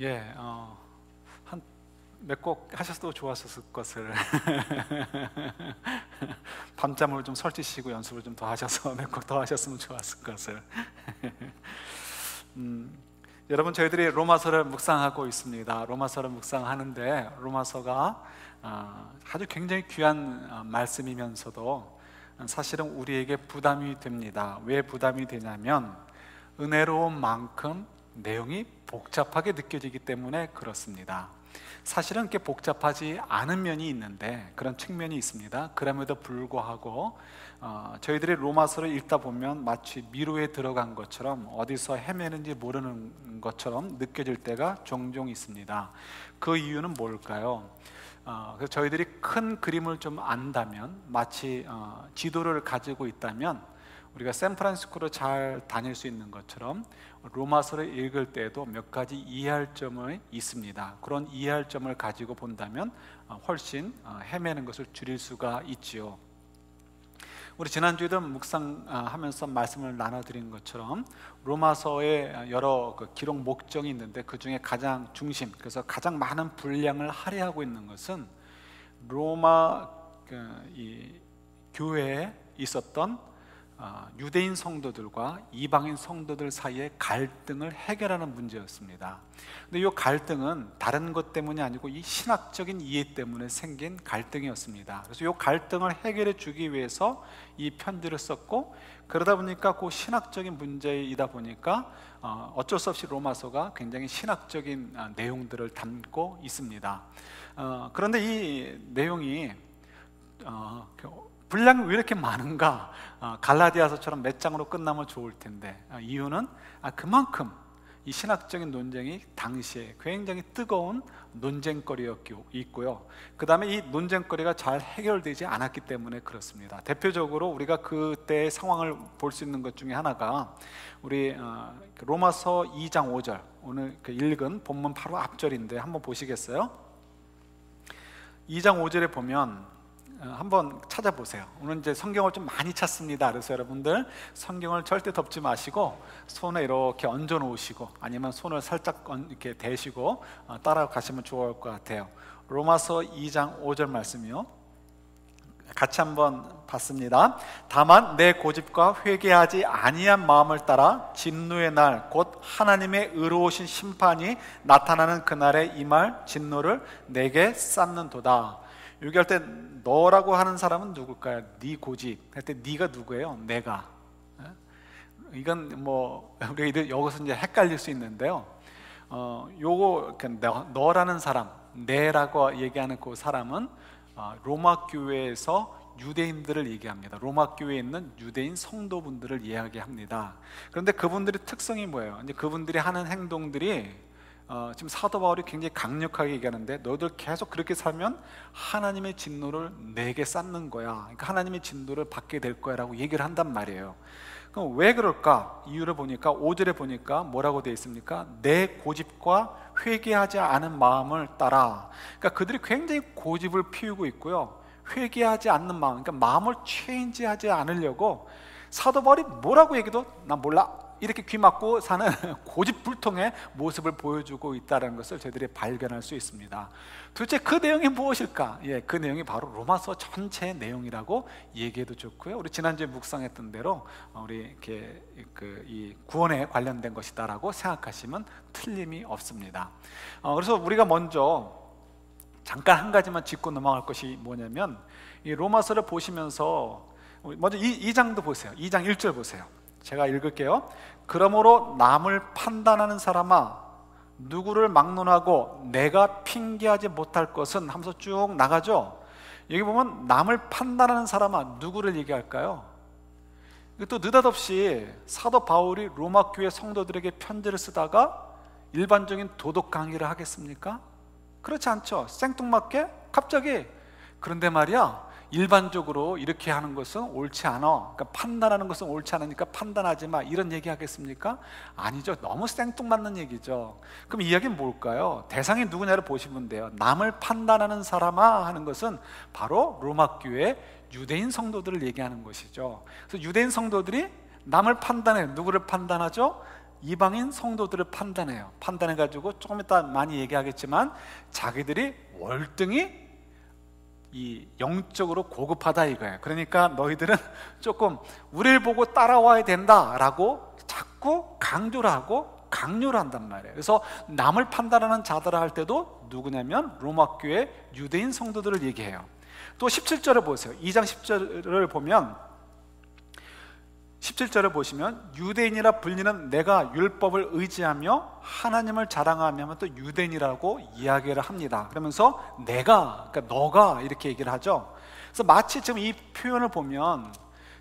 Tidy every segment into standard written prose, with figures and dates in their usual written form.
예, 한 몇 곡 하셨어도 좋았었을 것을 밤잠을 좀 설치시고 연습을 좀 더 하셔서 몇 곡 더 하셨으면 좋았을 것을. 여러분, 저희들이 로마서를 묵상하고 있습니다. 로마서를 묵상하는데 로마서가 아주 굉장히 귀한 말씀이면서도 사실은 우리에게 부담이 됩니다. 왜 부담이 되냐면 은혜로운 만큼 내용이 복잡하게 느껴지기 때문에 그렇습니다. 사실은 그렇게 복잡하지 않은 면이 있는데 그런 측면이 있습니다. 그럼에도 불구하고 저희들이 로마서를 읽다 보면 마치 미로에 들어간 것처럼 어디서 헤매는지 모르는 것처럼 느껴질 때가 종종 있습니다. 그 이유는 뭘까요? 그래서 저희들이 큰 그림을 좀 안다면, 마치 지도를 가지고 있다면 우리가 샌프란시스코를 잘 다닐 수 있는 것처럼 로마서를 읽을 때에도 몇 가지 이해할 점이 있습니다. 그런 이해할 점을 가지고 본다면 훨씬 헤매는 것을 줄일 수가 있지요. 우리 지난주에도 묵상하면서 말씀을 나눠드린 것처럼 로마서에 여러 기록 목적이 있는데 그 중에 가장 중심, 그래서 가장 많은 분량을 할애하고 있는 것은 로마 이 교회에 있었던 유대인 성도들과 이방인 성도들 사이의 갈등을 해결하는 문제였습니다. 근데 이 갈등은 다른 것 때문이 아니고 이 신학적인 이해 때문에 생긴 갈등이었습니다. 그래서 이 갈등을 해결해 주기 위해서 이 편지를 썼고, 그러다 보니까 그 신학적인 문제이다 보니까 어쩔 수 없이 로마서가 굉장히 신학적인 내용들을 담고 있습니다. 그런데 이 내용이 분량이 왜 이렇게 많은가? 갈라디아서처럼 몇 장으로 끝나면 좋을 텐데, 이유는 그만큼 이 신학적인 논쟁이 당시에 굉장히 뜨거운 논쟁거리였고요. 그 다음에 이 논쟁거리가 잘 해결되지 않았기 때문에 그렇습니다. 대표적으로 우리가 그때의 상황을 볼 수 있는 것 중에 하나가 우리 로마서 2장 5절, 오늘 읽은 본문 바로 앞절인데 한번 보시겠어요? 2장 5절에 보면 한번 찾아보세요. 오늘 이제 성경을 좀 많이 찾습니다. 그래서 여러분들 성경을 절대 덮지 마시고 손에 이렇게 얹어 놓으시고 아니면 손을 살짝 이렇게 대시고 따라가시면 좋을 것 같아요. 로마서 2장 5절 말씀이요. 같이 한번 봤습니다. 다만 내 고집과 회개하지 아니한 마음을 따라 진노의 날 곧 하나님의 의로우신 심판이 나타나는 그날에 임할 진노를 내게 쌓는도다. 여기 할 때 너라고 하는 사람은 누굴까요? 네 고집 할 때 네가 누구예요? 내가. 이건 뭐 우리가 여기서 이제 헷갈릴 수 있는데요. 요거 너라는 사람, 내라고 얘기하는 그 사람은 로마 교회에서 유대인들을 얘기합니다. 로마 교회에 있는 유대인 성도분들을 이야기합니다. 그런데 그분들의 특성이 뭐예요? 이제 그분들이 하는 행동들이 지금 사도 바울이 굉장히 강력하게 얘기하는데, 너희들 계속 그렇게 살면 하나님의 진노를 내게 쌓는 거야. 그러니까 하나님의 진노를 받게 될 거야 라고 얘기를 한단 말이에요. 그럼 왜 그럴까? 이유를 보니까 5절에 보니까 뭐라고 되어 있습니까? 내 고집과 회개하지 않은 마음을 따라. 그러니까 그들이 굉장히 고집을 피우고 있고요, 회개하지 않는 마음, 그러니까 마음을 체인지하지 않으려고 사도 바울이 뭐라고 얘기도 난 몰라 이렇게 귀 막고 사는 고집불통의 모습을 보여주고 있다는 것을 저희들이 발견할 수 있습니다. 도대체 그 내용이 무엇일까? 그 내용이 바로 로마서 전체의 내용이라고 얘기해도 좋고요. 우리 지난주에 묵상했던 대로 우리 이렇게 이 구원에 관련된 것이다라고 생각하시면 틀림이 없습니다. 그래서 우리가 먼저 잠깐 한 가지만 짚고 넘어갈 것이 뭐냐면, 이 로마서를 보시면서 먼저 2장도 보세요. 2장 1절 보세요. 제가 읽을게요. 그러므로 남을 판단하는 사람아, 누구를 막론하고 내가 핑계하지 못할 것은 하면서 쭉 나가죠. 여기 보면 남을 판단하는 사람아, 누구를 얘기할까요? 또 느닷없이 사도 바울이 로마 교회 성도들에게 편지를 쓰다가 일반적인 도덕 강의를 하겠습니까? 그렇지 않죠. 생뚱맞게 갑자기. 그런데 말이야, 일반적으로 이렇게 하는 것은 옳지 않아, 그러니까 판단하는 것은 옳지 않으니까 판단하지 마, 이런 얘기 하겠습니까? 아니죠. 너무 생뚱맞는 얘기죠. 그럼 이 이야기는 뭘까요? 대상이 누구냐를 보시면 돼요. 남을 판단하는 사람아 하는 것은 바로 로마 교회 유대인 성도들을 얘기하는 것이죠. 그래서 유대인 성도들이 남을 판단해. 누구를 판단하죠? 이방인 성도들을 판단해요. 판단해가지고 조금 이따 많이 얘기하겠지만 자기들이 월등히 이 영적으로 고급하다 이거예요. 그러니까 너희들은 조금 우리를 보고 따라와야 된다라고 자꾸 강조를 하고 강요를 한단 말이에요. 그래서 남을 판단하는 자들을 할 때도 누구냐면 로마 교회 유대인 성도들을 얘기해요. 또 17절을 보세요. 2장 10절을 보면 17절을 보시면 유대인이라 불리는 내가 율법을 의지하며 하나님을 자랑하며 또 유대인이라고 이야기를 합니다. 그러면서 내가, 그러니까 너가 이렇게 얘기를 하죠. 그래서 마치 지금 이 표현을 보면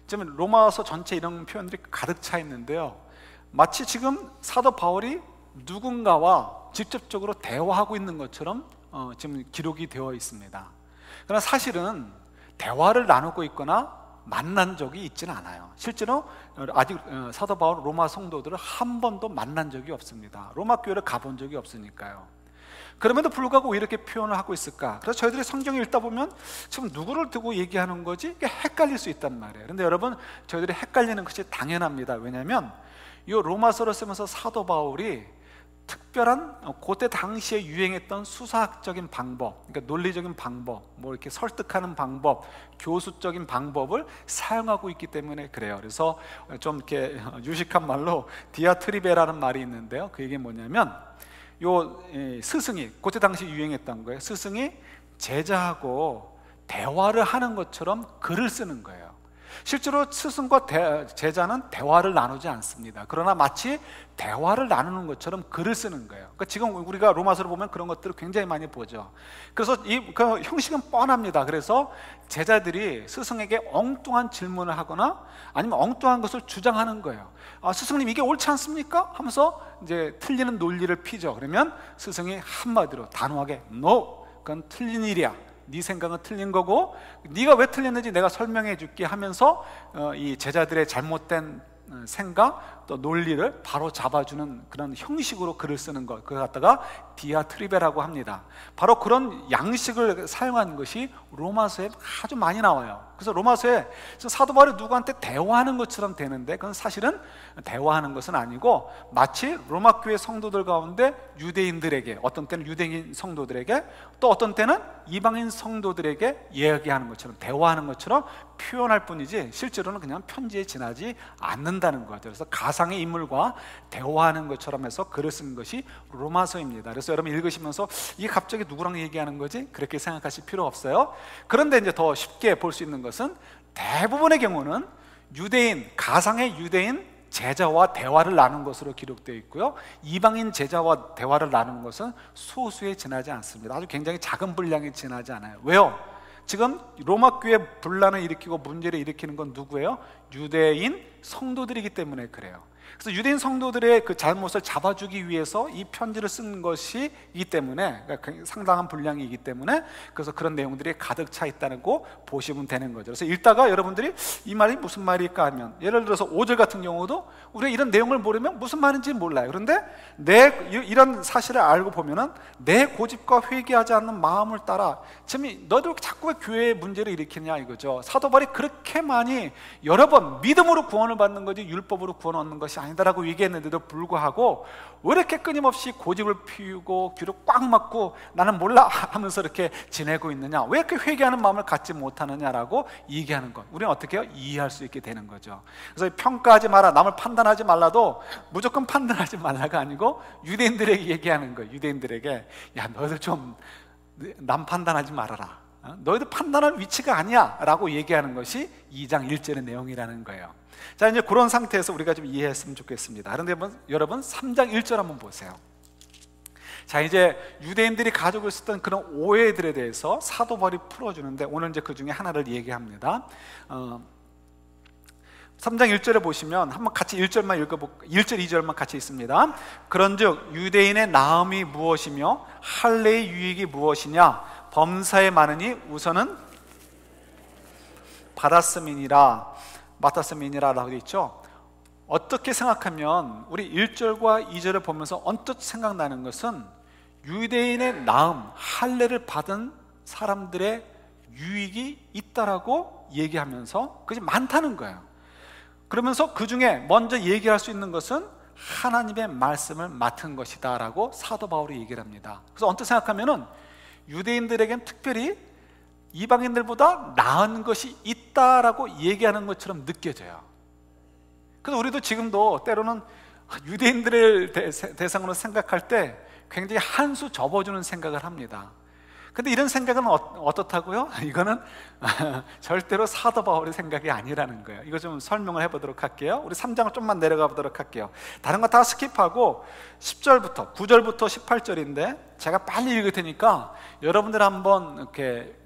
지금 로마서 전체 이런 표현들이 가득 차 있는데요, 마치 지금 사도 바울이 누군가와 직접적으로 대화하고 있는 것처럼 지금 기록이 되어 있습니다. 그러나 사실은 대화를 나누고 있거나 만난 적이 있지는 않아요. 실제로 아직 사도 바울 로마 성도들을 한 번도 만난 적이 없습니다. 로마 교회를 가본 적이 없으니까요. 그럼에도 불구하고 왜 이렇게 표현을 하고 있을까? 그래서 저희들이 성경을 읽다 보면 지금 누구를 두고 얘기하는 거지? 이게 헷갈릴 수 있단 말이에요. 그런데 여러분, 저희들이 헷갈리는 것이 당연합니다. 왜냐하면 이 로마서를 쓰면서 사도 바울이 특별한 그때 당시에 유행했던 수사학적인 방법, 그러니까 논리적인 방법, 뭐 이렇게 설득하는 방법, 교수적인 방법을 사용하고 있기 때문에 그래요. 그래서 좀 이렇게 유식한 말로 디아트리베라는 말이 있는데요, 그 얘기 뭐냐면 요 스승이 그때 당시 유행했던 거예요. 스승이 제자하고 대화를 하는 것처럼 글을 쓰는 거예요. 실제로 스승과 제자는 대화를 나누지 않습니다. 그러나 마치 대화를 나누는 것처럼 글을 쓰는 거예요. 그러니까 지금 우리가 로마서를 보면 그런 것들을 굉장히 많이 보죠. 그래서 그 형식은 뻔합니다. 그래서 제자들이 스승에게 엉뚱한 질문을 하거나 아니면 엉뚱한 것을 주장하는 거예요. 스승님, 이게 옳지 않습니까? 하면서 이제 틀리는 논리를 피죠. 그러면 스승이 한마디로 단호하게 No, 그건 틀린 일이야. 네 생각은 틀린 거고 네가 왜 틀렸는지 내가 설명해 줄게 하면서 이 제자들의 잘못된 생각 또 논리를 바로 잡아주는 그런 형식으로 글을 쓰는 것, 그걸 갖다가 디아트리베라고 합니다. 바로 그런 양식을 사용한 것이 로마서에 아주 많이 나와요. 그래서 로마서에 사도 바울이 누구한테 대화하는 것처럼 되는데 그건 사실은 대화하는 것은 아니고 마치 로마 교회 성도들 가운데 유대인들에게, 어떤 때는 유대인 성도들에게, 또 어떤 때는 이방인 성도들에게 이야기하는 것처럼, 대화하는 것처럼 표현할 뿐이지 실제로는 그냥 편지에 지나지 않는다는 거죠. 그래서 가상의 인물과 대화하는 것처럼 해서 글을 쓴 것이 로마서입니다. 그래서 여러분 읽으시면서 이게 갑자기 누구랑 얘기하는 거지? 그렇게 생각하실 필요 없어요. 그런데 이제 더 쉽게 볼 수 있는 것은 대부분의 경우는 유대인, 가상의 유대인 제자와 대화를 나눈 것으로 기록되어 있고요, 이방인 제자와 대화를 나누는 것은 소수에 지나지 않습니다. 아주 굉장히 작은 분량에 지나지 않아요. 왜요? 지금 로마 교회 분란을 일으키고 문제를 일으키는 건 누구예요? 유대인 성도들이기 때문에 그래요. 그래서 유대인 성도들의 그 잘못을 잡아주기 위해서 이 편지를 쓴 것이기 때문에, 그러니까 상당한 분량이기 때문에, 그래서 그런 내용들이 가득 차 있다는 거 보시면 되는 거죠. 그래서 읽다가 여러분들이 이 말이 무슨 말일까 하면, 예를 들어서 5절 같은 경우도 우리가 이런 내용을 모르면 무슨 말인지 몰라요. 그런데 이런 사실을 알고 보면은 내 고집과 회개하지 않는 마음을 따라, 지금 너도 자꾸 왜 교회의 문제를 일으키냐 이거죠. 사도 바울이 그렇게 많이 여러 번 믿음으로 구원을 받는 거지 율법으로 구원 얻는 것이 아니다라고 얘기했는데도 불구하고 왜 이렇게 끊임없이 고집을 피우고 귀를 꽉 막고 나는 몰라 하면서 이렇게 지내고 있느냐, 왜 이렇게 회개하는 마음을 갖지 못하느냐라고 얘기하는 것, 우리는 어떻게 해요? 이해할 수 있게 되는 거죠. 그래서 평가하지 마라, 남을 판단하지 말라도 무조건 판단하지 말라가 아니고 유대인들에게 얘기하는 거예요. 유대인들에게 야, 너희들 좀 남 판단하지 말아라, 너희들 판단할 위치가 아니야 라고 얘기하는 것이 2장 1절의 내용이라는 거예요. 자, 이제 그런 상태에서 우리가 좀 이해했으면 좋겠습니다. 그런데 여러분 3장 1절 한번 보세요. 자, 이제 유대인들이 가지고 있었던 그런 오해들에 대해서 사도 바울이 풀어주는데 오늘 이제 그 중에 하나를 얘기합니다. 3장 1절에 보시면 한번 같이 1절만 읽어볼까요? 1절 2절만 같이 있습니다. 그런즉 유대인의 나음이 무엇이며 할례의 유익이 무엇이냐, 범사에 많으니 우선은 맡았음이니라 라고 되어 있죠. 어떻게 생각하면 우리 1절과 2절을 보면서 언뜻 생각나는 것은 유대인의 나음, 할례를 받은 사람들의 유익이 있다라고 얘기하면서 그것이 많다는 거예요. 그러면서 그 중에 먼저 얘기할 수 있는 것은 하나님의 말씀을 맡은 것이다 라고 사도 바울이 얘기를 합니다. 그래서 언뜻 생각하면은 유대인들에겐 특별히 이방인들보다 나은 것이 있다라고 얘기하는 것처럼 느껴져요. 그래서 우리도 지금도 때로는 유대인들을 대상으로 생각할 때 굉장히 한 수 접어주는 생각을 합니다. 근데 이런 생각은 어떻다고요? 이거는 절대로 사도 바울의 생각이 아니라는 거예요. 이거 좀 설명을 해보도록 할게요. 우리 3장을 좀만 내려가 보도록 할게요. 다른 거 다 스킵하고 10절부터 9절부터 18절인데 제가 빨리 읽을 테니까 여러분들 한번 이렇게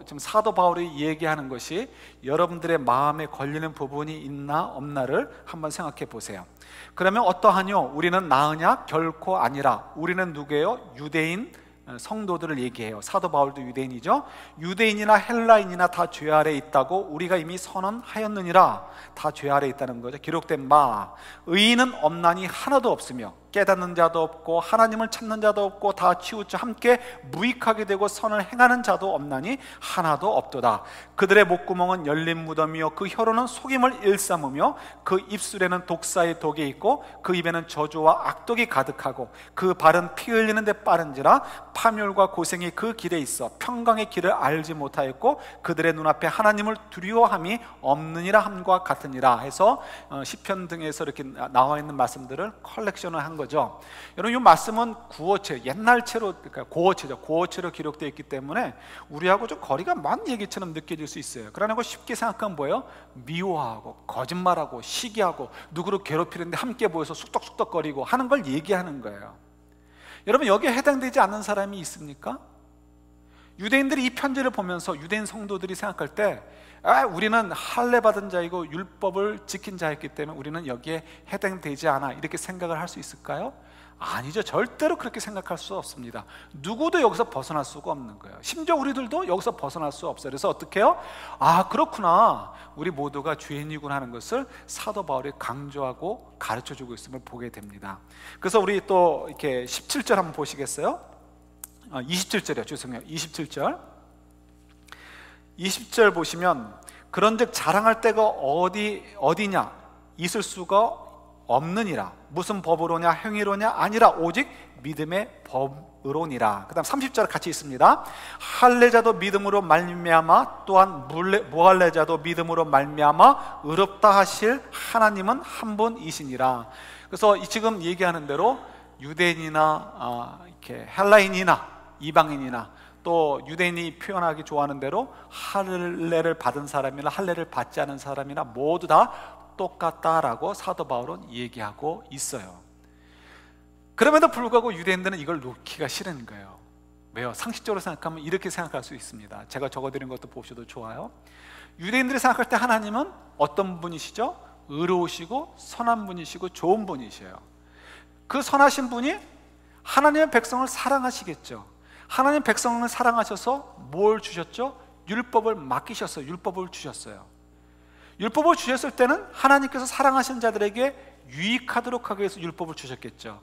지금 사도 바울이 얘기하는 것이 여러분들의 마음에 걸리는 부분이 있나 없나를 한번 생각해 보세요. 그러면 어떠하뇨? 우리는 나으냐? 결코 아니라. 우리는 누구예요? 유대인 성도들을 얘기해요. 사도 바울도 유대인이죠. 유대인이나 헬라인이나 다 죄 아래 있다고 우리가 이미 선언하였느니라. 다 죄 아래 있다는 거죠. 기록된 바 의인은 없나니 하나도 없으며 깨닫는 자도 없고 하나님을 찾는 자도 없고 다 치우쳐 함께 무익하게 되고 선을 행하는 자도 없나니 하나도 없도다. 그들의 목구멍은 열린 무덤이요 그 혀로는 속임을 일삼으며 그 입술에는 독사의 독이 있고 그 입에는 저주와 악독이 가득하고 그 발은 피 흘리는 데 빠른지라 파멸과 고생이 그 길에 있어 평강의 길을 알지 못하였고 그들의 눈앞에 하나님을 두려워함이 없느니라 함과 같으니라 해서 시편 등에서 이렇게 나와 있는 말씀들을 컬렉션을 한 거죠. 여러분, 이 말씀은 구어체, 옛날체로, 그러니까 고어체로 기록되어 있기 때문에 우리하고 좀 거리가 먼 얘기처럼 느껴질 수 있어요. 그러나 그 쉽게 생각하면 뭐예요? 미워하고 거짓말하고 시기하고 누구를 괴롭히는데 함께 모여서 쑥덕쑥덕거리고 하는 걸 얘기하는 거예요. 여러분, 여기에 해당되지 않는 사람이 있습니까? 유대인들이 이 편지를 보면서 유대인 성도들이 생각할 때 우리는 할례 받은 자이고 율법을 지킨 자였기 때문에 우리는 여기에 해당되지 않아, 이렇게 생각을 할 수 있을까요? 아니죠. 절대로 그렇게 생각할 수 없습니다. 누구도 여기서 벗어날 수가 없는 거예요. 심지어 우리들도 여기서 벗어날 수 없어요. 그래서 어떻게 해요? 그렇구나, 우리 모두가 죄인이구나 하는 것을 사도 바울이 강조하고 가르쳐주고 있음을 보게 됩니다. 그래서 우리 또 이렇게 17절 한번 보시겠어요? 27절이요. 죄송해요. 27절. 20절 보시면 그런즉 자랑할 데가 어디냐? 있을 수가 없느니라. 무슨 법으로냐? 행위로냐? 아니라 오직 믿음의 법으로니라. 그 다음 30절 같이 있습니다. 할례자도 믿음으로 말미암아 또한 무할례자도 믿음으로 말미암아 의롭다 하실 하나님은 한 분이시니라. 그래서 지금 얘기하는 대로 유대인이나 이렇게 헬라인이나 이방인이나 또 유대인이 표현하기 좋아하는 대로 할례를 받은 사람이나 할례를 받지 않은 사람이나 모두 다 똑같다라고 사도 바울은 얘기하고 있어요. 그럼에도 불구하고 유대인들은 이걸 놓기가 싫은 거예요. 왜요? 상식적으로 생각하면 이렇게 생각할 수 있습니다. 제가 적어드린 것도 보셔도 좋아요. 유대인들이 생각할 때 하나님은 어떤 분이시죠? 의로우시고 선한 분이시고 좋은 분이셔요. 그 선하신 분이 하나님의 백성을 사랑하시겠죠. 하나님 백성을 사랑하셔서 뭘 주셨죠? 율법을 맡기셨어요. 율법을 주셨어요. 율법을 주셨을 때는 하나님께서 사랑하신 자들에게 유익하도록 하기 위해서 율법을 주셨겠죠.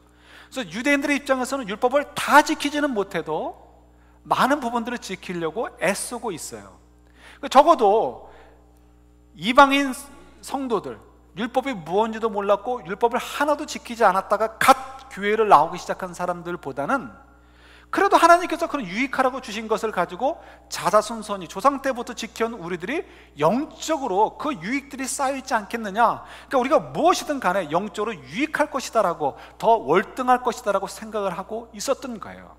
그래서 유대인들의 입장에서는 율법을 다 지키지는 못해도 많은 부분들을 지키려고 애쓰고 있어요. 적어도 이방인 성도들, 율법이 무엇인지도 몰랐고 율법을 하나도 지키지 않았다가 갓 교회를 나오기 시작한 사람들보다는 그래도 하나님께서 그런 유익하라고 주신 것을 가지고 자자손손이 조상 때부터 지켜온 우리들이 영적으로 그 유익들이 쌓여있지 않겠느냐. 그러니까 우리가 무엇이든 간에 영적으로 유익할 것이다라고, 더 월등할 것이다라고 생각을 하고 있었던 거예요.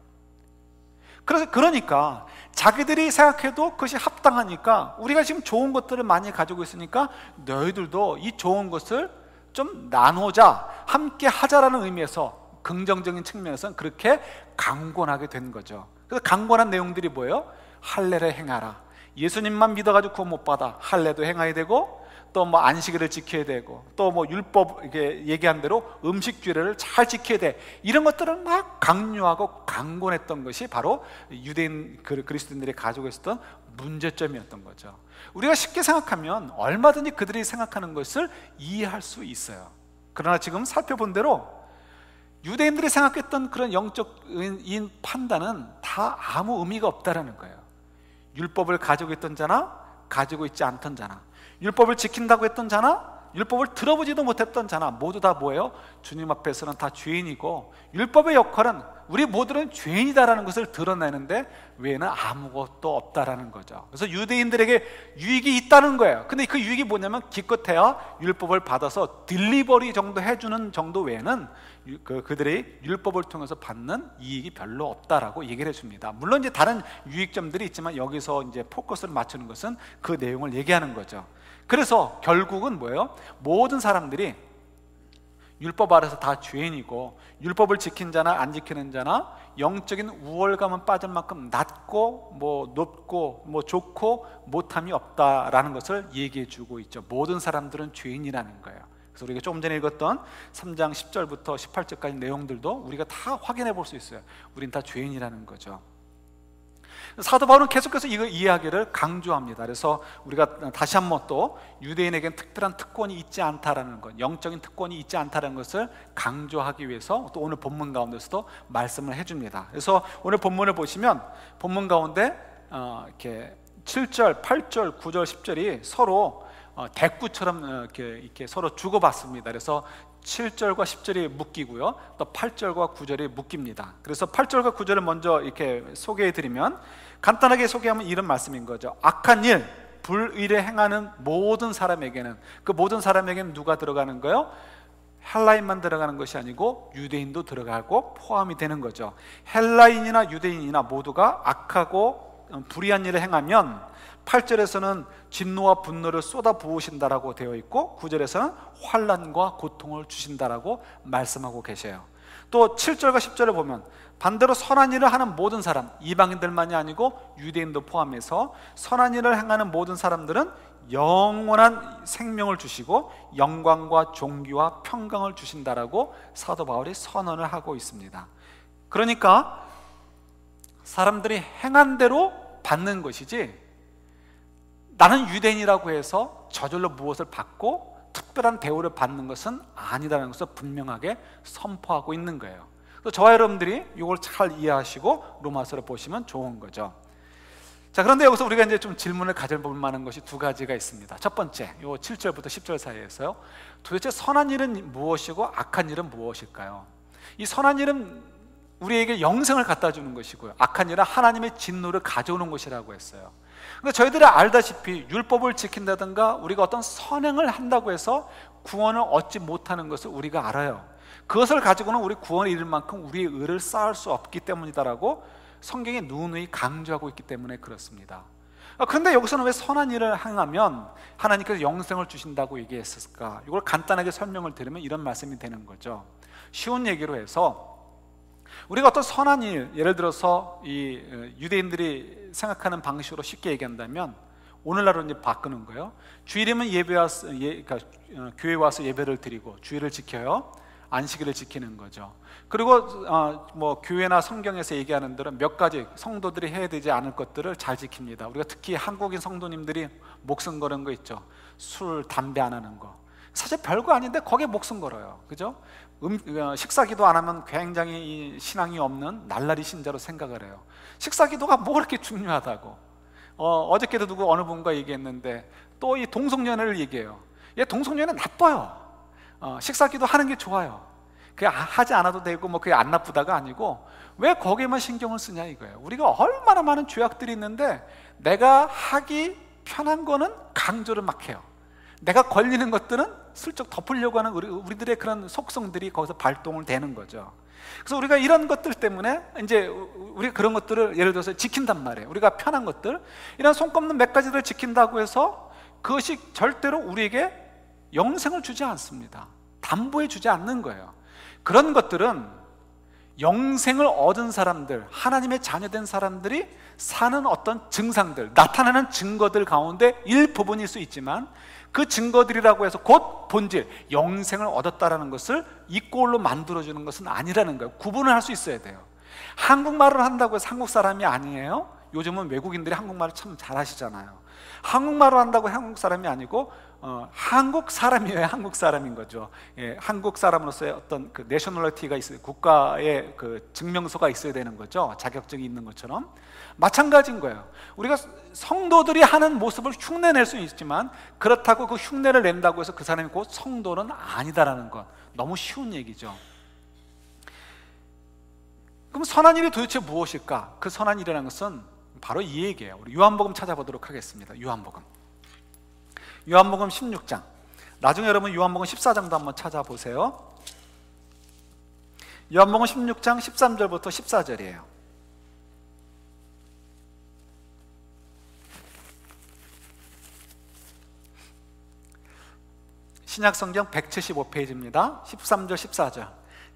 그러니까 자기들이 생각해도 그것이 합당하니까, 우리가 지금 좋은 것들을 많이 가지고 있으니까 너희들도 이 좋은 것을 좀 나누자, 함께 하자라는 의미에서 긍정적인 측면에서는 그렇게 강권하게 된 거죠. 그래서 강권한 내용들이 뭐예요? 할례를 행하라. 예수님만 믿어가지고 구원 못 받아. 할례도 행해야 되고, 또 뭐 안식일을 지켜야 되고, 또 뭐 율법 이게 얘기한 대로 음식 규례를 잘 지켜야 돼. 이런 것들을 막 강요하고 강권했던 것이 바로 유대인 그리스도인들이 가지고 있었던 문제점이었던 거죠. 우리가 쉽게 생각하면 얼마든지 그들이 생각하는 것을 이해할 수 있어요. 그러나 지금 살펴본 대로 유대인들이 생각했던 그런 영적인 판단은 다 아무 의미가 없다라는 거예요. 율법을 가지고 있던 자나 가지고 있지 않던 자나, 율법을 지킨다고 했던 자나 율법을 들어보지도 못했던 자나 모두 다 뭐예요? 주님 앞에서는 다 죄인이고, 율법의 역할은 우리 모두는 죄인이다라는 것을 드러내는데 외에는 아무것도 없다라는 거죠. 그래서 유대인들에게 유익이 있다는 거예요. 근데 그 유익이 뭐냐면 기껏해야 율법을 받아서 딜리버리 정도 해주는 정도 외에는 그들의 율법을 통해서 받는 이익이 별로 없다라고 얘기를 해줍니다. 물론 이제 다른 유익점들이 있지만 여기서 이제 포커스를 맞추는 것은 그 내용을 얘기하는 거죠. 그래서 결국은 뭐예요? 모든 사람들이 율법 아래서 다 죄인이고, 율법을 지킨 자나 안 지키는 자나 영적인 우월감은 빠질 만큼 낮고 뭐 높고 뭐 좋고 못함이 없다라는 것을 얘기해 주고 있죠. 모든 사람들은 죄인이라는 거예요. 그래서 우리가 조금 전에 읽었던 3장 10절부터 18절까지 내용들도 우리가 다 확인해 볼 수 있어요. 우린 다 죄인이라는 거죠. 사도 바울은 계속해서 이 이야기를 강조합니다. 그래서 우리가 다시 한번 또 유대인에게는 특별한 특권이 있지 않다라는 것, 영적인 특권이 있지 않다는 것을 강조하기 위해서 또 오늘 본문 가운데서도 말씀을 해줍니다. 그래서 오늘 본문을 보시면 본문 가운데 이렇게 7절, 8절, 9절, 10절이 서로 대꾸처럼 이렇게 서로 주고받습니다. 그래서 7절과 10절이 묶이고요, 또 8절과 9절이 묶입니다. 그래서 8절과 9절을 먼저 이렇게 소개해 드리면, 간단하게 소개하면 이런 말씀인 거죠. 악한 일, 불의를 행하는 모든 사람에게는, 그 모든 사람에게는 누가 들어가는 거예요? 헬라인만 들어가는 것이 아니고 유대인도 들어가고 포함이 되는 거죠. 헬라인이나 유대인이나 모두가 악하고 불의한 일을 행하면 8절에서는 진노와 분노를 쏟아 부으신다라고 되어 있고, 9절에서는 환난과 고통을 주신다라고 말씀하고 계셔요. 또 7절과 10절을 보면 반대로 선한 일을 하는 모든 사람, 이방인들만이 아니고 유대인도 포함해서 선한 일을 행하는 모든 사람들은 영원한 생명을 주시고 영광과 존귀와 평강을 주신다라고 사도 바울이 선언을 하고 있습니다. 그러니까 사람들이 행한 대로 받는 것이지, 나는 유대인이라고 해서 저절로 무엇을 받고 특별한 대우를 받는 것은 아니다라는 것을 분명하게 선포하고 있는 거예요. 그래서 저와 여러분들이 이걸 잘 이해하시고 로마서를 보시면 좋은 거죠. 자, 그런데 여기서 우리가 이제 좀 질문을 가져볼 만한 것이 두 가지가 있습니다. 첫 번째, 요 7절부터 10절 사이에서요, 도대체 선한 일은 무엇이고 악한 일은 무엇일까요? 이 선한 일은 우리에게 영생을 갖다 주는 것이고요, 악한 일은 하나님의 진노를 가져오는 것이라고 했어요. 그러니까 저희들이 알다시피 율법을 지킨다든가 우리가 어떤 선행을 한다고 해서 구원을 얻지 못하는 것을 우리가 알아요. 그것을 가지고는 우리 구원을 이룰 만큼 우리의 의를 쌓을 수 없기 때문이다라고 성경이 누누이 강조하고 있기 때문에 그렇습니다. 그런데 여기서는 왜 선한 일을 행하면 하나님께서 영생을 주신다고 얘기했을까? 이걸 간단하게 설명을 드리면 이런 말씀이 되는 거죠. 쉬운 얘기로 해서 우리가 어떤 선한 일, 예를 들어서 이 유대인들이 생각하는 방식으로 쉽게 얘기한다면 오늘날로 이제 바꾸는 거예요. 주일이면 그러니까 교회 와서 예배를 드리고 주일을 지켜요. 안식일을 지키는 거죠. 그리고 뭐 교회나 성경에서 얘기하는 대로 몇 가지 성도들이 해야 되지 않을 것들을 잘 지킵니다. 우리가 특히 한국인 성도님들이 목숨 거는 거 있죠. 술, 담배 안 하는 거. 사실 별거 아닌데 거기에 목숨 걸어요. 그죠? 식사기도 안 하면 굉장히 신앙이 없는 날라리 신자로 생각을 해요. 식사기도가 뭐 그렇게 중요하다고. 어저께도 누구 어느 분과 얘기했는데 또 이 동성연애를 얘기해요. 얘 동성연애 나빠요. 식사기도 하는 게 좋아요. 그게 하지 않아도 되고 뭐 그게 안 나쁘다가 아니고 왜 거기에만 신경을 쓰냐 이거예요. 우리가 얼마나 많은 죄악들이 있는데 내가 하기 편한 거는 강조를 막 해요. 내가 걸리는 것들은 슬쩍 덮으려고 하는 우리들의 그런 속성들이 거기서 발동을 되는 거죠. 그래서 우리가 이런 것들 때문에 이제 우리가 그런 것들을 예를 들어서 지킨단 말이에요. 우리가 편한 것들, 이런 손꼽는 몇 가지를 지킨다고 해서 그것이 절대로 우리에게 영생을 주지 않습니다. 담보해 주지 않는 거예요. 그런 것들은 영생을 얻은 사람들, 하나님의 자녀된 사람들이 사는 어떤 증상들, 나타나는 증거들 가운데 일부분일 수 있지만 그 증거들이라고 해서 곧 본질, 영생을 얻었다라는 것을 이꼴로 만들어주는 것은 아니라는 거예요. 구분을 할 수 있어야 돼요. 한국말을 한다고 해서 한국 사람이 아니에요? 요즘은 외국인들이 한국말을 참 잘하시잖아요. 한국말을 한다고 한국 사람이 아니고 한국 사람이어야 한국 사람인 거죠. 예, 한국 사람으로서의 어떤 그 내셔널리티가 있어요. 국가의 그 증명서가 있어야 되는 거죠. 자격증이 있는 것처럼 마찬가지인 거예요. 우리가 성도들이 하는 모습을 흉내낼 수는 있지만 그렇다고 그 흉내를 낸다고 해서 그 사람이 곧 성도는 아니다라는 것, 너무 쉬운 얘기죠. 그럼 선한 일이 도대체 무엇일까? 그 선한 일이라는 것은 바로 이 얘기예요. 우리 요한복음 찾아보도록 하겠습니다. 요한복음 16장. 나중에 여러분 요한복음 14장도 한번 찾아보세요. 요한복음 16장 13절부터 14절이에요. 신약성경 175페이지입니다 13절 14절.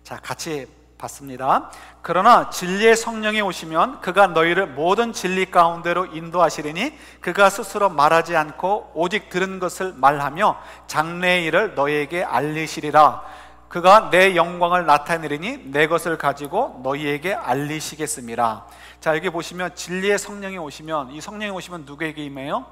자, 같이 봤습니다. 그러나 진리의 성령이 오시면 그가 너희를 모든 진리 가운데로 인도하시리니 그가 스스로 말하지 않고 오직 들은 것을 말하며 장래의 일을 너희에게 알리시리라. 그가 내 영광을 나타내리니 내 것을 가지고 너희에게 알리시겠습니다. 자, 여기 보시면 진리의 성령이 오시면, 이 성령이 오시면 누구에게 임해요?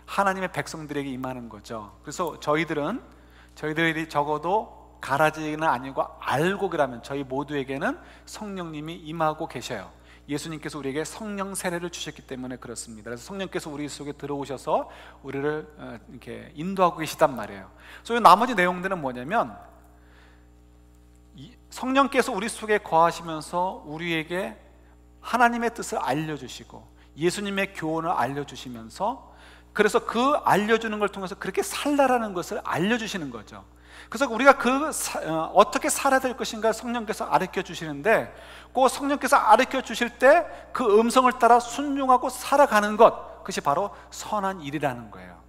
하나님의 백성들에게 임하는 거죠. 그래서 저희들이 적어도 가라지는 아니고 알고라면 저희 모두에게는 성령님이 임하고 계셔요. 예수님께서 우리에게 성령 세례를 주셨기 때문에 그렇습니다. 그래서 성령께서 우리 속에 들어오셔서 우리를 이렇게 인도하고 계시단 말이에요. 그래서 나머지 내용들은 뭐냐면 성령께서 우리 속에 거하시면서 우리에게 하나님의 뜻을 알려주시고 예수님의 교훈을 알려주시면서, 그래서 그 알려주는 걸 통해서 그렇게 살라라는 것을 알려주시는 거죠. 그래서 우리가 어떻게 살아야 될 것인가 성령께서 가르쳐 주시는데, 그 성령께서 가르쳐 주실 때 그 음성을 따라 순종하고 살아가는 것, 그것이 바로 선한 일이라는 거예요.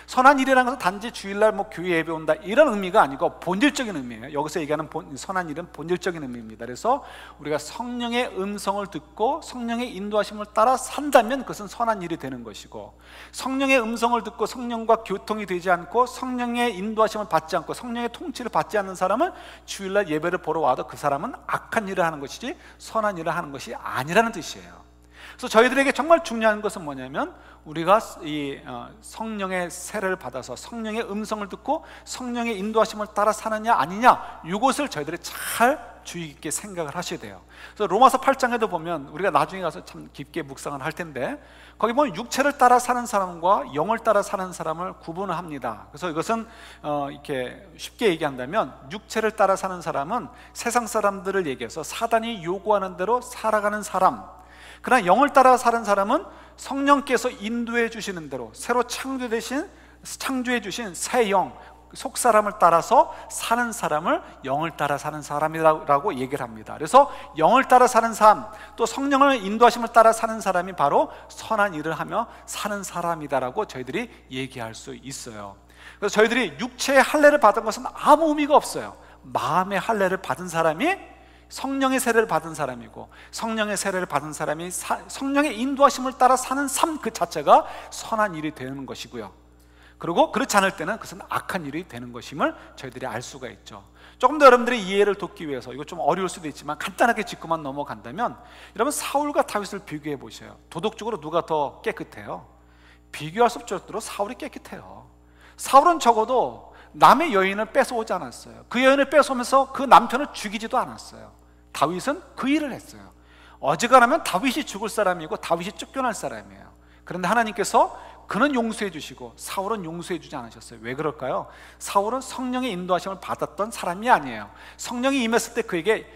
선한 일이라는 것은 단지 주일날 교회 예배 온다 이런 의미가 아니고 본질적인 의미예요. 여기서 얘기하는 선한 일은 본질적인 의미입니다. 그래서 우리가 성령의 음성을 듣고 성령의 인도하심을 따라 산다면 그것은 선한 일이 되는 것이고, 성령의 음성을 듣고 성령과 교통이 되지 않고 성령의 인도하심을 받지 않고 성령의 통치를 받지 않는 사람은 주일날 예배를 보러 와도 그 사람은 악한 일을 하는 것이지 선한 일을 하는 것이 아니라는 뜻이에요. 그래서 저희들에게 정말 중요한 것은 뭐냐면 우리가 이 성령의 세례를 받아서 성령의 음성을 듣고 성령의 인도하심을 따라 사느냐 아니냐, 이것을 저희들이 잘 주의 깊게 생각을 하셔야 돼요. 그래서 로마서 8장에도 보면 우리가 나중에 가서 참 깊게 묵상을 할 텐데, 거기 보면 육체를 따라 사는 사람과 영을 따라 사는 사람을 구분을 합니다. 그래서 이것은 이렇게 쉽게 얘기한다면 육체를 따라 사는 사람은 세상 사람들을 얘기해서 사단이 요구하는 대로 살아가는 사람, 그러나 영을 따라 사는 사람은 성령께서 인도해 주시는 대로 새로 창조해 주신 새 영, 속사람을 따라서 사는 사람을 영을 따라 사는 사람이라고 얘기를 합니다. 그래서 영을 따라 사는 삶, 또 성령을 인도하심을 따라 사는 사람이 바로 선한 일을 하며 사는 사람이다라고 저희들이 얘기할 수 있어요. 그래서 저희들이 육체의 할례를 받은 것은 아무 의미가 없어요. 마음의 할례를 받은 사람이 성령의 세례를 받은 사람이고, 성령의 세례를 받은 사람이 성령의 인도하심을 따라 사는 삶 그 자체가 선한 일이 되는 것이고요. 그리고 그렇지 않을 때는 그것은 악한 일이 되는 것임을 저희들이 알 수가 있죠. 조금 더 여러분들의 이해를 돕기 위해서, 이거 좀 어려울 수도 있지만 간단하게 짚고만 넘어간다면, 여러분 사울과 다윗을 비교해 보세요. 도덕적으로 누가 더 깨끗해요? 비교할 수 없을 정도로 사울이 깨끗해요. 사울은 적어도 남의 여인을 뺏어오지 않았어요. 그 여인을 뺏어오면서 그 남편을 죽이지도 않았어요. 다윗은 그 일을 했어요. 어지간하면 다윗이 죽을 사람이고 다윗이 쫓겨날 사람이에요. 그런데 하나님께서 그는 용서해 주시고 사울은 용서해 주지 않으셨어요. 왜 그럴까요? 사울은 성령의 인도하심을 받았던 사람이 아니에요. 성령이 임했을 때 그에게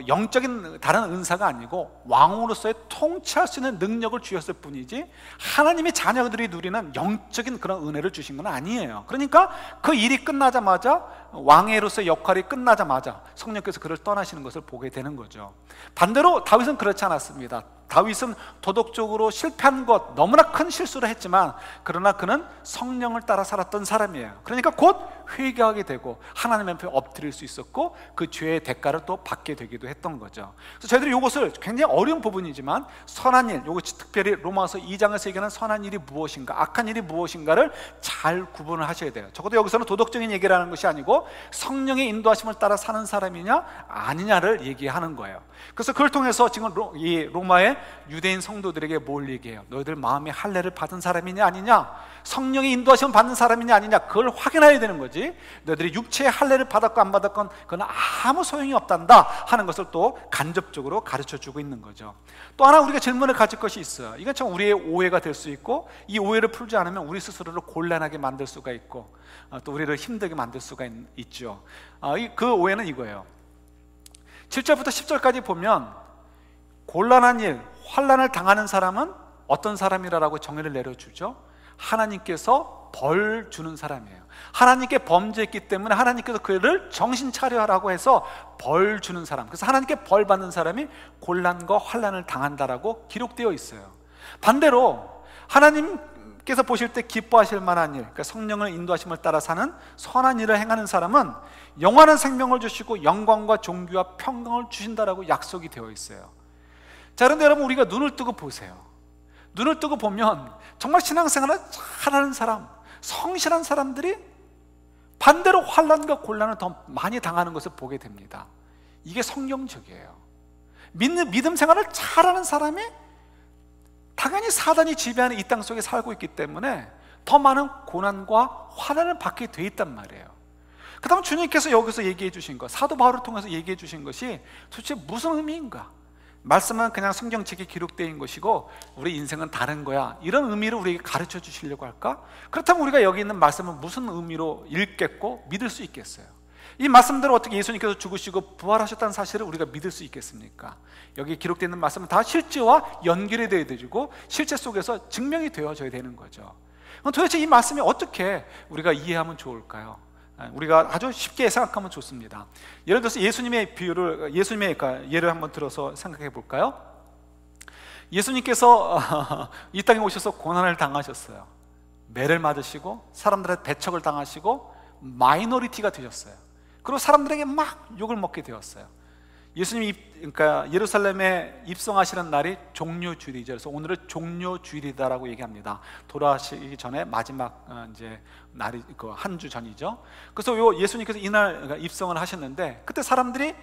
영적인 다른 은사가 아니고 왕으로서의 통치할 수 있는 능력을 주셨을 뿐이지, 하나님의 자녀들이 누리는 영적인 그런 은혜를 주신 건 아니에요. 그러니까 그 일이 끝나자마자, 왕으로서의 역할이 끝나자마자 성령께서 그를 떠나시는 것을 보게 되는 거죠. 반대로 다윗은 그렇지 않았습니다. 다윗은 도덕적으로 실패한 것, 너무나 큰 실수를 했지만 그러나 그는 성령을 따라 살았던 사람이에요. 그러니까 곧 회개하게 되고 하나님 앞에 엎드릴 수 있었고 그 죄의 대가를 또 받게 되기도 했던 거죠. 그래서 저희들이 이것을 굉장히 어려운 부분이지만 선한 일, 이것 특별히 로마서 2장에서 얘기하는 선한 일이 무엇인가, 악한 일이 무엇인가를 잘 구분을 하셔야 돼요. 적어도 여기서는 도덕적인 얘기를 하는 것이 아니고 성령의 인도하심을 따라 사는 사람이냐 아니냐를 얘기하는 거예요. 그래서 그걸 통해서 지금 이 로마의 유대인 성도들에게 뭘 얘기해요? 너희들 마음의 할례를 받은 사람이냐 아니냐, 성령의 인도하심을 받는 사람이냐 아니냐, 그걸 확인해야 되는 거지. 너희들이 육체의 할례를 받았건 안 받았건 그건 아무 소용이 없단다 하는 것을 또 간접적으로 가르쳐주고 있는 거죠. 또 하나 우리가 질문을 가질 것이 있어요. 이건 참 우리의 오해가 될 수 있고, 이 오해를 풀지 않으면 우리 스스로를 곤란하게 만들 수가 있고 또 우리를 힘들게 만들 수가 있죠. 그 오해는 이거예요. 7절부터 10절까지 보면 곤란한 일, 환난을 당하는 사람은 어떤 사람이라고 정의를 내려주죠. 하나님께서 벌 주는 사람이에요. 하나님께 범죄했기 때문에 하나님께서 그를 정신 차려 하라고 해서 벌 주는 사람, 그래서 하나님께 벌 받는 사람이 곤란과 환난을 당한다라고 기록되어 있어요. 반대로 하나님께서 보실 때 기뻐하실 만한 일, 그러니까 성령의 인도하심을 따라 사는 선한 일을 행하는 사람은 영원한 생명을 주시고 영광과 존귀와 평강을 주신다라고 약속이 되어 있어요. 자, 그런데 여러분, 우리가 눈을 뜨고 보세요. 눈을 뜨고 보면 정말 신앙생활을 잘하는 사람, 성실한 사람들이 반대로 환난과 곤란을 더 많이 당하는 것을 보게 됩니다. 이게 성경적이에요. 믿음 생활을 잘하는 사람이 당연히 사단이 지배하는 이 땅 속에 살고 있기 때문에 더 많은 고난과 환난을 받게 돼 있단 말이에요. 그 다음 주님께서 여기서 얘기해 주신 것, 사도 바울을 통해서 얘기해 주신 것이 도대체 무슨 의미인가? 말씀은 그냥 성경책에 기록되어 있는 것이고 우리 인생은 다른 거야, 이런 의미로 우리에게 가르쳐 주시려고 할까? 그렇다면 우리가 여기 있는 말씀은 무슨 의미로 읽겠고 믿을 수 있겠어요? 이 말씀대로 어떻게 예수님께서 죽으시고 부활하셨다는 사실을 우리가 믿을 수 있겠습니까? 여기 기록되어 있는 말씀은 다 실제와 연결이 되어야 되고 실제 속에서 증명이 되어져야 되는 거죠. 그럼 도대체 이 말씀이 어떻게 우리가 이해하면 좋을까요? 우리가 아주 쉽게 생각하면 좋습니다. 예를 들어서 예수님의 예를 한번 들어서 생각해 볼까요? 예수님께서 이 땅에 오셔서 고난을 당하셨어요. 매를 맞으시고 사람들의 배척을 당하시고 마이너리티가 되셨어요. 그리고 사람들에게 막 욕을 먹게 되었어요. 예수님이 그러니까 예루살렘에 입성하시는 날이 종료주일이죠. 그래서 오늘은 종료주일이다라고 얘기합니다. 돌아가시기 전에 마지막 이제 날이 그 한 주 전이죠. 그래서 예수님께서 이날 입성을 하셨는데 그때 사람들이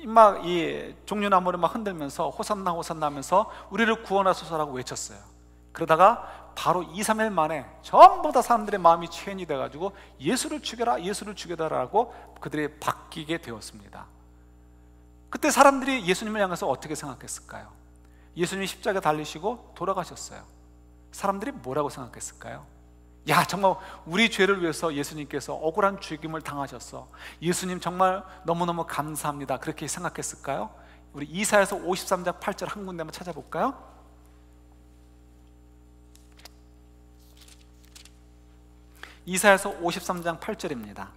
막 이 종려나무를 막 흔들면서 호산나 호산나 하면서 우리를 구원하소서라고 외쳤어요. 그러다가 바로 2, 3일 만에 전부 다 사람들의 마음이 체인이 돼가지고 예수를 죽여라, 예수를 죽여라라고 그들이 바뀌게 되었습니다. 그때 사람들이 예수님을 향해서 어떻게 생각했을까요? 예수님이 십자가에 달리시고 돌아가셨어요. 사람들이 뭐라고 생각했을까요? 야, 정말 우리 죄를 위해서 예수님께서 억울한 죽임을 당하셨어, 예수님 정말 너무너무 감사합니다, 그렇게 생각했을까요? 우리 이사야서 53장 8절 한 군데만 찾아볼까요? 이사야서 53장 8절입니다.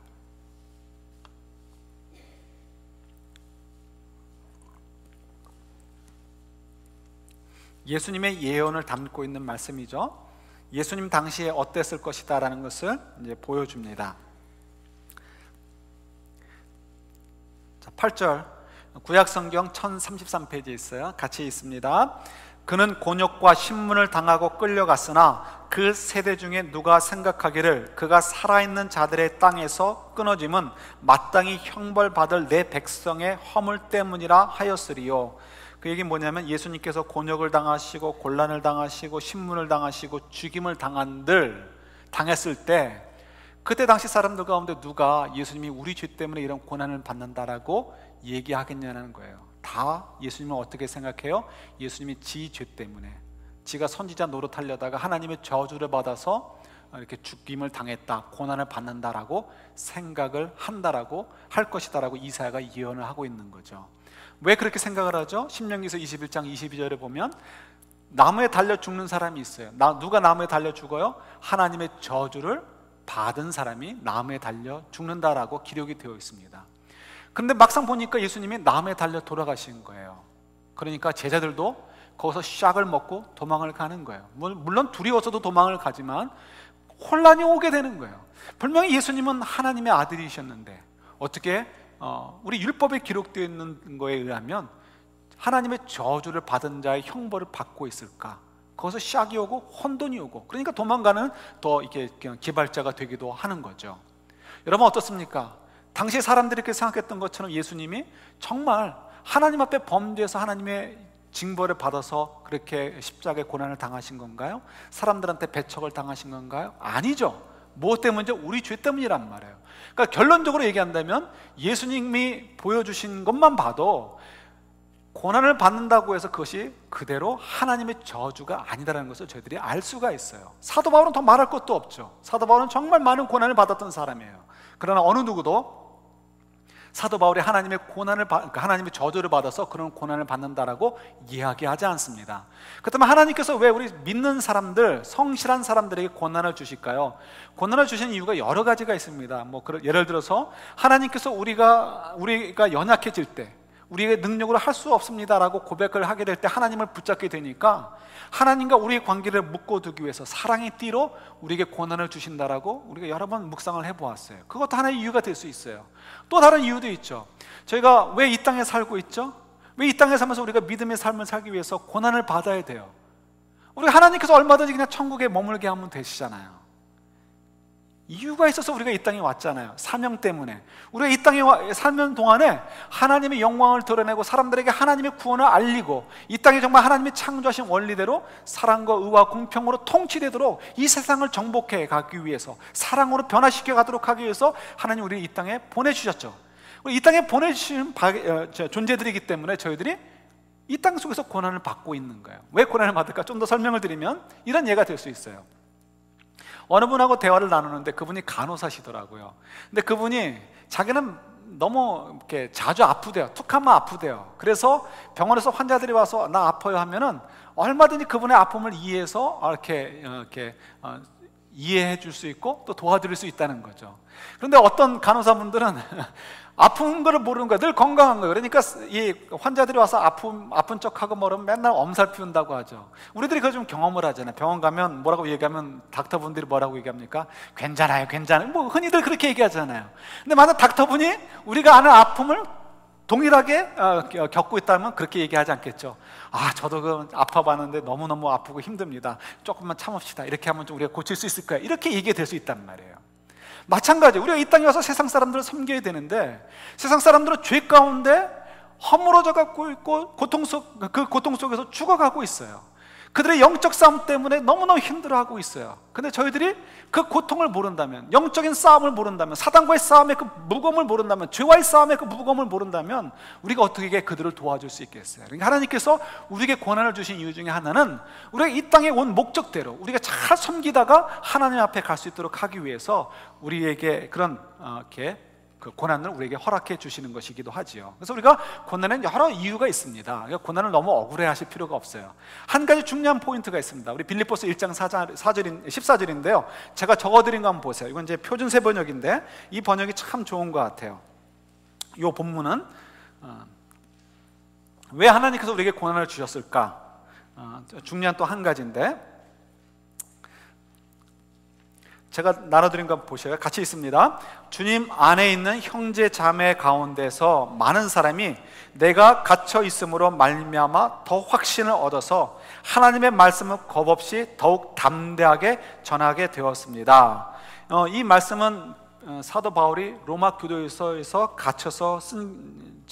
예수님의 예언을 담고 있는 말씀이죠. 예수님 당시에 어땠을 것이다 라는 것을 이제 보여줍니다. 자, 8절 구약성경 1033페이지에 있어요. 같이 있습니다. 그는 곤욕과 신문을 당하고 끌려갔으나 그 세대 중에 누가 생각하기를 그가 살아있는 자들의 땅에서 끊어짐은 마땅히 형벌받을 내 백성의 허물 때문이라 하였으리요. 그 얘기는 뭐냐면 예수님께서 곤욕을 당하시고 곤란을 당하시고 신문을 당하시고 죽임을 당했을 때 그때 당시 사람들 가운데 누가 예수님이 우리 죄 때문에 이런 고난을 받는다라고 얘기하겠냐는 거예요. 다 예수님은 어떻게 생각해요? 예수님이 지 죄 때문에, 지가 선지자 노릇하려다가 하나님의 저주를 받아서 이렇게 죽임을 당했다, 고난을 받는다라고 생각을 한다라고 할 것이다라고 이사야가 예언을 하고 있는 거죠. 왜 그렇게 생각을 하죠? 신명기서 21장 22절에 보면 나무에 달려 죽는 사람이 있어요. 누가 나무에 달려 죽어요? 하나님의 저주를 받은 사람이 나무에 달려 죽는다라고 기록이 되어 있습니다. 그런데 막상 보니까 예수님이 나무에 달려 돌아가신 거예요. 그러니까 제자들도 거기서 샥을 먹고 도망을 가는 거예요. 물론 두려워서도 도망을 가지만 혼란이 오게 되는 거예요. 분명히 예수님은 하나님의 아들이셨는데 어떻게 우리 율법에 기록되어 있는 거에 의하면 하나님의 저주를 받은 자의 형벌을 받고 있을까? 거기서 샥이 오고 혼돈이 오고, 그러니까 도망가는 더 이렇게 기발자가 되기도 하는 거죠. 여러분 어떻습니까? 당시 사람들이 그렇게 생각했던 것처럼 예수님이 정말 하나님 앞에 범죄해서 하나님의 징벌을 받아서 그렇게 십자가의 고난을 당하신 건가요? 사람들한테 배척을 당하신 건가요? 아니죠. 무엇 때문이죠? 우리 죄 때문이란 말이에요. 그러니까 결론적으로 얘기한다면 예수님이 보여주신 것만 봐도 고난을 받는다고 해서 그것이 그대로 하나님의 저주가 아니다라는 것을 저희들이 알 수가 있어요. 사도 바울은 더 말할 것도 없죠. 사도 바울은 정말 많은 고난을 받았던 사람이에요. 그러나 어느 누구도 사도 바울이 하나님의 저주를 받아서 그런 고난을 받는다라고 이야기하지 않습니다. 그렇다면 하나님께서 왜 우리 믿는 사람들, 성실한 사람들에게 고난을 주실까요? 고난을 주신 이유가 여러 가지가 있습니다. 예를 들어서 하나님께서 우리가 연약해질 때, 우리의 능력으로 할 수 없습니다라고 고백을 하게 될 때 하나님을 붙잡게 되니까 하나님과 우리의 관계를 묶어두기 위해서 사랑의 띠로 우리에게 고난을 주신다라고 우리가 여러 번 묵상을 해보았어요. 그것도 하나의 이유가 될 수 있어요. 또 다른 이유도 있죠. 저희가 왜 이 땅에 살고 있죠? 왜 이 땅에 살면서 우리가 믿음의 삶을 살기 위해서 고난을 받아야 돼요? 우리 하나님께서 얼마든지 그냥 천국에 머물게 하면 되시잖아요. 이유가 있어서 우리가 이 땅에 왔잖아요. 사명 때문에. 우리가 이 땅에 살면 동안에 하나님의 영광을 드러내고 사람들에게 하나님의 구원을 알리고 이 땅에 정말 하나님이 창조하신 원리대로 사랑과 의와 공평으로 통치되도록 이 세상을 정복해 가기 위해서, 사랑으로 변화시켜 가도록 하기 위해서 하나님 우리를 이 땅에 보내주셨죠. 이 땅에 보내주신 존재들이기 때문에 저희들이 이 땅 속에서 고난을 받고 있는 거예요. 왜 고난을 받을까? 좀 더 설명을 드리면 이런 예가 될 수 있어요. 어느 분하고 대화를 나누는데 그분이 간호사시더라고요. 근데 그분이 자기는 너무 이렇게 자주 아프대요. 툭 하면 아프대요. 그래서 병원에서 환자들이 와서 나 아파요 하면은 얼마든지 그분의 아픔을 이해해서 이해해 줄 수 있고 또 도와드릴 수 있다는 거죠. 그런데 어떤 간호사분들은 아픈 거를 모르는 거예요. 늘 건강한 거예요. 그러니까 이 환자들이 와서 아픈 척하고 뭐라면 맨날 엄살 피운다고 하죠. 우리들이 그걸 좀 경험을 하잖아요. 병원 가면 뭐라고 얘기하면 닥터분들이 뭐라고 얘기합니까? 괜찮아요, 괜찮아요. 뭐 흔히들 그렇게 얘기하잖아요. 근데 만약 닥터분이 우리가 아는 아픔을 동일하게 겪고 있다면 그렇게 얘기하지 않겠죠. 아, 저도 그 아파봤는데 너무너무 아프고 힘듭니다. 조금만 참읍시다. 이렇게 하면 좀 우리가 고칠 수 있을 거야. 이렇게 얘기가 될 수 있단 말이에요. 마찬가지, 우리가 이 땅에 와서 세상 사람들을 섬겨야 되는데 세상 사람들은 죄 가운데 허물어져 갖고 있고 그 고통 속에서 죽어가고 있어요. 그들의 영적 싸움 때문에 너무너무 힘들어하고 있어요. 근데 저희들이 그 고통을 모른다면, 영적인 싸움을 모른다면, 사단과의 싸움의 그 무거움을 모른다면, 죄와의 싸움의 그 무거움을 모른다면 우리가 어떻게 그들을 도와줄 수 있겠어요? 그러니까 하나님께서 우리에게 고난을 주신 이유 중에 하나는 우리가 이 땅에 온 목적대로 우리가 잘 섬기다가 하나님 앞에 갈 수 있도록 하기 위해서 우리에게 그런 그 고난을 우리에게 허락해 주시는 것이기도 하지요. 그래서 우리가 고난에는 여러 이유가 있습니다. 그러니까 고난을 너무 억울해 하실 필요가 없어요. 한 가지 중요한 포인트가 있습니다. 우리 빌립보서 1장 14절인데요 제가 적어드린 거 한번 보세요. 이건 이제 표준세 번역인데 이 번역이 참 좋은 것 같아요. 이 본문은 왜 하나님께서 우리에게 고난을 주셨을까? 중요한 또 한 가지인데 제가 나눠드린 거 보셔요. 같이 있습니다. 주님 안에 있는 형제 자매 가운데서 많은 사람이 내가 갇혀 있음으로 말미암아 더 확신을 얻어서 하나님의 말씀을 겁없이 더욱 담대하게 전하게 되었습니다. 이 말씀은 사도 바울이 로마 교도소에서 갇혀서 쓴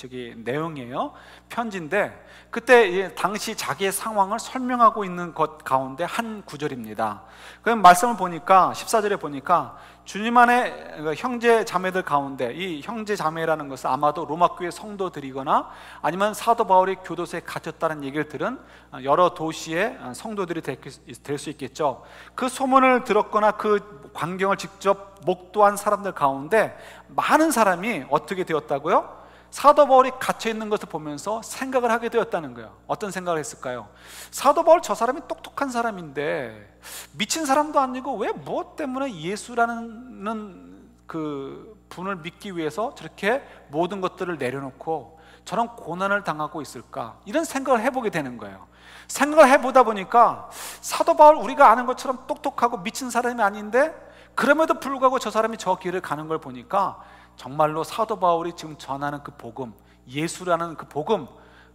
내용이에요. 편지인데 그때 당시 자기의 상황을 설명하고 있는 것 가운데 한 구절입니다. 그 말씀을 보니까 14절에 보니까 주님 안에 형제 자매들 가운데, 이 형제 자매라는 것은 아마도 로마 교회 성도들이거나 아니면 사도 바울이 교도소에 갇혔다는 얘기를 들은 여러 도시의 성도들이 될 수 있겠죠. 그 소문을 들었거나 그 광경을 직접 목도한 사람들 가운데 많은 사람이 어떻게 되었다고요? 사도 바울이 갇혀있는 것을 보면서 생각을 하게 되었다는 거예요. 어떤 생각을 했을까요? 사도 바울 저 사람이 똑똑한 사람인데 미친 사람도 아니고 왜 무엇 때문에 예수라는 그 분을 믿기 위해서 저렇게 모든 것들을 내려놓고 저런 고난을 당하고 있을까? 이런 생각을 해보게 되는 거예요. 생각을 해보다 보니까 사도 바울, 우리가 아는 것처럼 똑똑하고 미친 사람이 아닌데 그럼에도 불구하고 저 사람이 저 길을 가는 걸 보니까 정말로 사도 바울이 지금 전하는 그 복음, 예수라는 그 복음,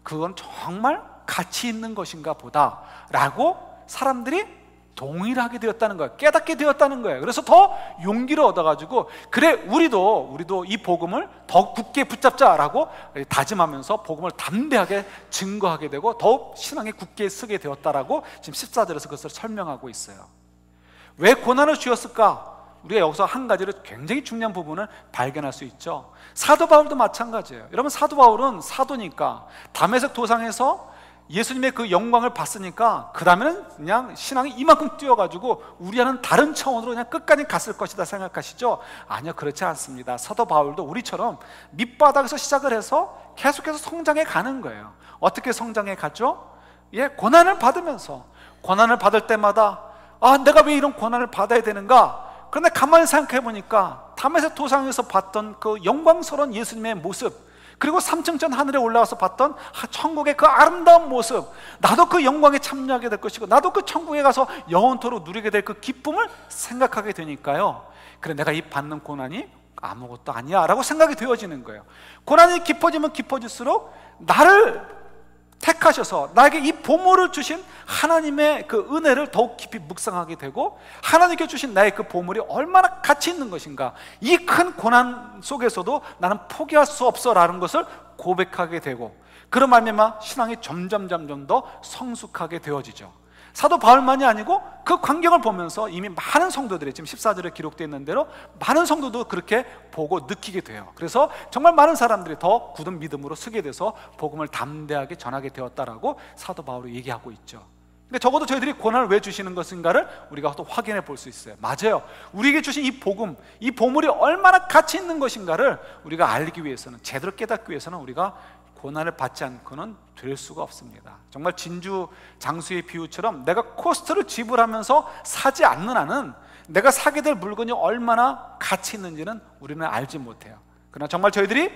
그건 정말 가치 있는 것인가 보다 라고 사람들이 동일하게 되었다는 거예요. 깨닫게 되었다는 거예요. 그래서 더 용기를 얻어가지고, 그래 우리도 이 복음을 더 굳게 붙잡자라고 다짐하면서 복음을 담대하게 증거하게 되고 더욱 신앙에 굳게 서게 되었다라고 지금 14절에서 그것을 설명하고 있어요. 왜 고난을 주었을까? 우리가 여기서 한 가지를 굉장히 중요한 부분을 발견할 수 있죠. 사도 바울도 마찬가지예요. 여러분, 사도 바울은 사도니까 다메섹 도상에서 예수님의 그 영광을 봤으니까 그 다음에는 그냥 신앙이 이만큼 뛰어가지고 우리와는 다른 차원으로 그냥 끝까지 갔을 것이다 생각하시죠? 아니요, 그렇지 않습니다. 사도 바울도 우리처럼 밑바닥에서 시작을 해서 계속해서 성장해 가는 거예요. 어떻게 성장해 가죠? 고난을 받으면서, 고난을 받을 때마다 내가 왜 이런 고난을 받아야 되는가? 그런데 가만히 생각해 보니까 다메섹 도상에서 봤던 그 영광스러운 예수님의 모습, 그리고 3층 전 하늘에 올라와서 봤던 천국의 그 아름다운 모습, 나도 그 영광에 참여하게 될 것이고 나도 그 천국에 가서 영원토록 누리게 될 그 기쁨을 생각하게 되니까요, 그래 내가 이 받는 고난이 아무것도 아니야 라고 생각이 되어지는 거예요. 고난이 깊어지면 깊어질수록 나를 택하셔서 나에게 이 보물을 주신 하나님의 그 은혜를 더욱 깊이 묵상하게 되고, 하나님께 주신 나의 그 보물이 얼마나 가치 있는 것인가, 이 큰 고난 속에서도 나는 포기할 수 없어 라는 것을 고백하게 되고, 그런 말미암아 신앙이 점점 더 성숙하게 되어지죠. 사도 바울만이 아니고 그 광경을 보면서 이미 많은 성도들이, 지금 14절에 기록되어 있는 대로 많은 성도도 그렇게 보고 느끼게 돼요. 그래서 정말 많은 사람들이 더 굳은 믿음으로 서게 돼서 복음을 담대하게 전하게 되었다라고 사도 바울이 얘기하고 있죠. 근데 적어도 저희들이 고난을 왜 주시는 것인가를 우리가 또 확인해 볼 수 있어요. 맞아요, 우리에게 주신 이 복음, 이 보물이 얼마나 가치 있는 것인가를 우리가 알기 위해서는, 제대로 깨닫기 위해서는 우리가 고난을 받지 않고는 될 수가 없습니다. 정말 진주 장수의 비유처럼 내가 코스트를 지불하면서 사지 않는 한은 내가 사게 될 물건이 얼마나 가치 있는지는 우리는 알지 못해요. 그러나 정말 저희들이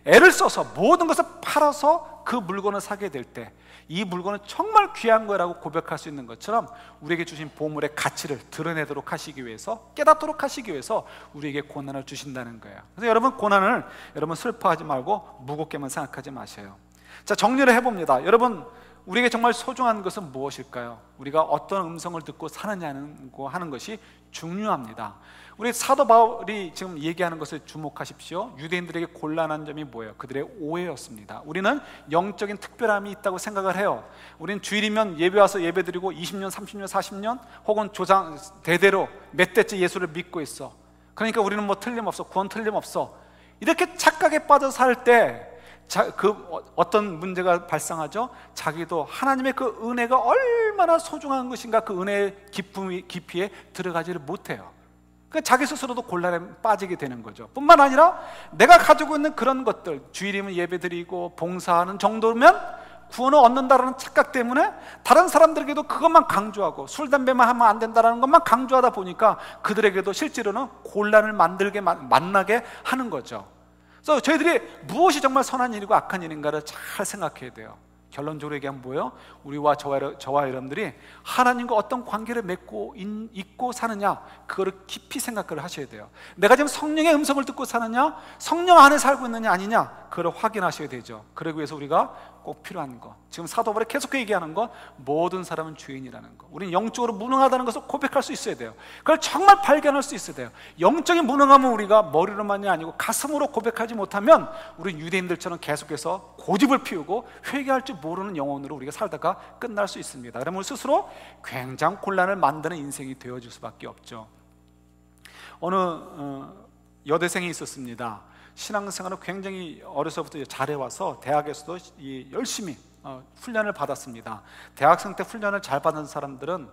애를 써서 모든 것을 팔아서 그 물건을 사게 될 때 이 물건은 정말 귀한 거라고 고백할 수 있는 것처럼 우리에게 주신 보물의 가치를 드러내도록 하시기 위해서, 깨닫도록 하시기 위해서 우리에게 고난을 주신다는 거예요. 그래서 여러분, 고난을 여러분 슬퍼하지 말고 무겁게만 생각하지 마세요. 자, 정리를 해봅니다. 여러분, 우리에게 정말 소중한 것은 무엇일까요? 우리가 어떤 음성을 듣고 사느냐는 거 하는 것이 중요합니다. 우리 사도 바울이 지금 얘기하는 것을 주목하십시오. 유대인들에게 곤란한 점이 뭐예요? 그들의 오해였습니다. 우리는 영적인 특별함이 있다고 생각을 해요. 우리는 주일이면 예배 와서 예배 드리고 20년, 30년, 40년 혹은 조상 대대로 몇 대째 예수를 믿고 있어. 그러니까 우리는 뭐 틀림없어, 구원 틀림없어, 이렇게 착각에 빠져 살 때 어떤 문제가 발생하죠? 자기도 하나님의 그 은혜가 얼마나 소중한 것인가, 그 은혜의 깊이에 들어가지를 못해요. 그러니까 자기 스스로도 곤란에 빠지게 되는 거죠. 뿐만 아니라 내가 가지고 있는 그런 것들, 주일이면 예배드리고 봉사하는 정도면 구원을 얻는다라는 착각 때문에 다른 사람들에게도 그것만 강조하고 술, 담배만 하면 안 된다는 것만 강조하다 보니까 그들에게도 실제로는 곤란을 만나게 하는 거죠. 그래서 저희들이 무엇이 정말 선한 일이고 악한 일인가를 잘 생각해야 돼요. 결론적으로 얘기하면 뭐예요? 우리와 저와 여러분들이 하나님과 어떤 관계를 맺고 있고 사느냐, 그거를 깊이 생각을 하셔야 돼요. 내가 지금 성령의 음성을 듣고 사느냐, 성령 안에 살고 있느냐 아니냐, 그걸 확인하셔야 되죠. 그러기 위해서 우리가 꼭 필요한 것, 지금 사도 바울이 계속 얘기하는 것, 모든 사람은 죄인이라는 것, 우리는 영적으로 무능하다는 것을 고백할 수 있어야 돼요. 그걸 정말 발견할 수 있어야 돼요. 영적인 무능함은 우리가 머리로만이 아니고 가슴으로 고백하지 못하면 우리는 유대인들처럼 계속해서 고집을 피우고 회개할 줄 모르는 영혼으로 우리가 살다가 끝날 수 있습니다. 그러면 스스로 굉장히 곤란을 만드는 인생이 되어질 수밖에 없죠. 어느 여대생이 있었습니다. 신앙생활을 굉장히 어려서부터 잘해와서 대학에서도 열심히 훈련을 받았습니다. 대학생 때 훈련을 잘 받은 사람들은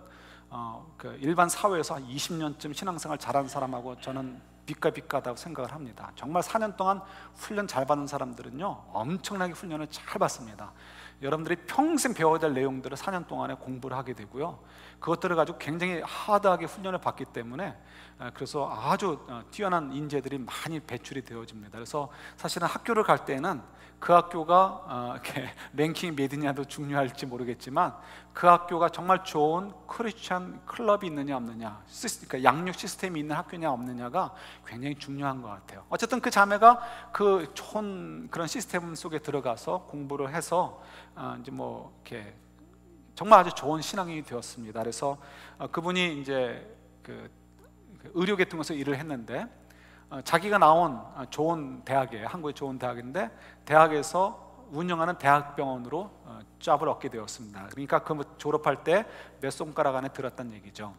그 일반 사회에서 한 20년쯤 신앙생활 잘한 사람하고 저는 비까다고 생각을 합니다. 정말 4년 동안 훈련 잘 받은 사람들은요, 엄청나게 훈련을 잘 받습니다. 여러분들이 평생 배워야 될 내용들을 4년 동안에 공부를 하게 되고요, 그것들을 가지고 굉장히 하드하게 훈련을 받기 때문에 그래서 아주 뛰어난 인재들이 많이 배출이 되어집니다. 그래서 사실은 학교를 갈 때는 그 학교가 이렇게 랭킹이 몇 위냐도 중요할지 모르겠지만 그 학교가 정말 좋은 크리스천 클럽이 있느냐 없느냐, 그러니까 양육 시스템이 있는 학교냐 없느냐가 굉장히 중요한 것 같아요. 어쨌든 그 자매가 그 좋은 그런 시스템 속에 들어가서 공부를 해서 이제 뭐 이렇게 정말 아주 좋은 신앙인이 되었습니다. 그래서 그분이 이제 그 의료계통에서 일을 했는데 자기가 나온 좋은 대학이에요. 한국의 좋은 대학인데 대학에서 운영하는 대학병원으로 잡을 얻게 되었습니다. 그러니까 그 졸업할 때 몇 손가락 안에 들었다는 얘기죠.